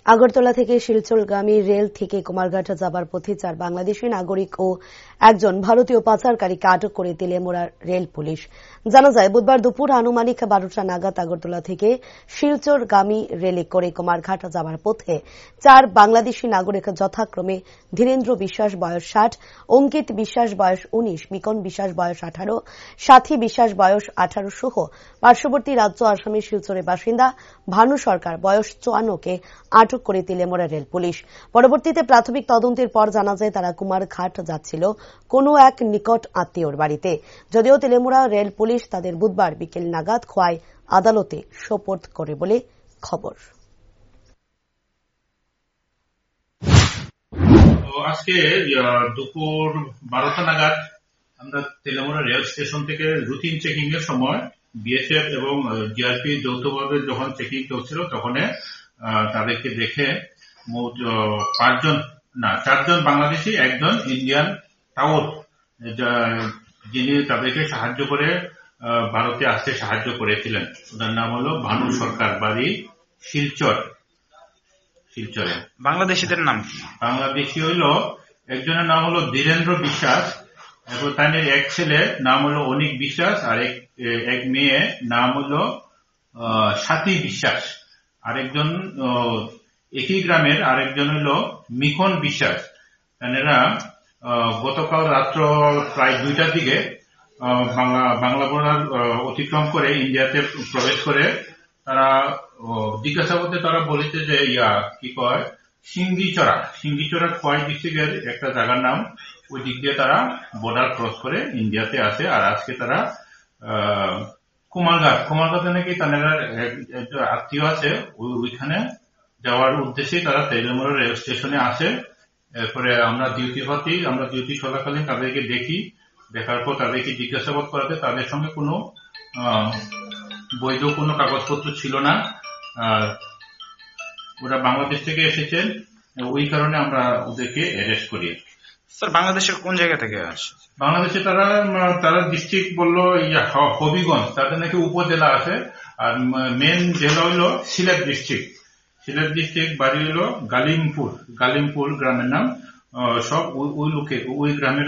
আগরতলা থেকে শিলচরগামী রেল থেকে কুমারঘাট যাবার পথে 4 বাংলাদেশী নাগরিক ও একজন ভারতীয় পাচারকারীকে আটক করে তেলিয়ামুড়া রেল পুলিশ। জানা যায়, বুধবার দুপুর আনুমানিক 12টা নাগাদ আগরতলা থেকে শিলচরগামী রেলে করে কুমারঘাট যাবার পথে 4 বাংলাদেশী নাগরিক যথাক্রমে ধীরেন্দ্র বিশ্বাস বয়স 60, অঙ্কিত বিশ্বাস বয়স 19, মিকন বিশ্বাস বয়স 18, সাথী বিশ্বাস বয়স 18 সহ পার্শ্ববর্তী রাজ্য আসামের শিলচরের বাসিন্দা ভানু সরকার বয়স 54 কে আটক করে তেলিয়ামুড়া রেল পুলিশ। পরবর্তীতে প্রাথমিক তদন্তের পর জানা যায়, তারা কুমারঘাট যাচ্ছিল কোনো এক নিকট আত্মীয়র বাড়িতে। যদিও তেলিয়ামুড়া রেল পুলিশ তাদের বুধবার বিকেল নাগাদ খোয়াই আদালতে সোপর্দ করে বলে খবর। আজকে দুপুর 12টা নাগাদ আমরা তেলিয়ামুড়া রেল স্টেশন থেকে রুটিন চেকিং এর সময় বিএসএফ এবং জিআরপি যৌথভাবে যখন চেকিং করছিল তখন তাদেরকে দেখে মোট 4জন বাংলাদেশি, একজন ইন্ডিয়ান টাউট, যিনি তাদেরকে সাহায্য করে ভারতে আসতে সাহায্য করেছিলেন। ওনার নাম হলো ভানু সরকার, বাড়ি শিলচরে। বাংলাদেশিদের নাম কি? বাংলাদেশি হইল একজনের নাম হলো ধীরেন্দ্র বিশ্বাস, এবং তার এক ছেলে নাম হলো অনিক বিশ্বাস, আর এক মেয়ে নাম হলো সাথী বিশ্বাস। আরেকজন একই গ্রামের আরেকজন হলো মিকন বিশ্বাস। এরা গতকাল রাত্র প্রায় 2টার দিকে বাংলা বর্ডার অতিক্রম করে ইন্ডিয়াতে প্রবেশ করে তারা জিজ্ঞাসাবাদে তারা বলেছে যে সিঙ্গিচড়া খোয়াই ডিস্ট্রিক্টের একটা জায়গার নাম, ওই দিক দিয়ে তারা বর্ডার ক্রস করে ইন্ডিয়াতে আসে। আর আজকে তারা কুমারঘাটে নাকি তাদের আত্মীয় আছে, ওইখানে যাওয়ার উদ্দেশ্যে তারা তেলিয়ামুড়া রেল স্টেশনে আসে। এরপরে আমরা ডিউটি চলাকালীন তাদেরকে দেখার পর তাদেরকে জিজ্ঞাসাবাদ করাতে তাদের সঙ্গে কোনো বৈধ কোনো কাগজপত্র ছিল না। ওরা বাংলাদেশ থেকে এসেছেন, ওই কারণে আমরা ওদেরকে অ্যারেস্ট করি। স্যার, বাংলাদেশের কোন জায়গা থেকে আসে? বাংলাদেশে তারা ডিস্ট্রিক্ট বললো হবিগঞ্জ, তাদের নাকি উপজেলা আছে। আর মেন জেলা হইলো সিলেট ডিস্ট্রিক্ট, বাড়ি হইলো গালিমপুর গ্রামের নাম। সব ওই গ্রামের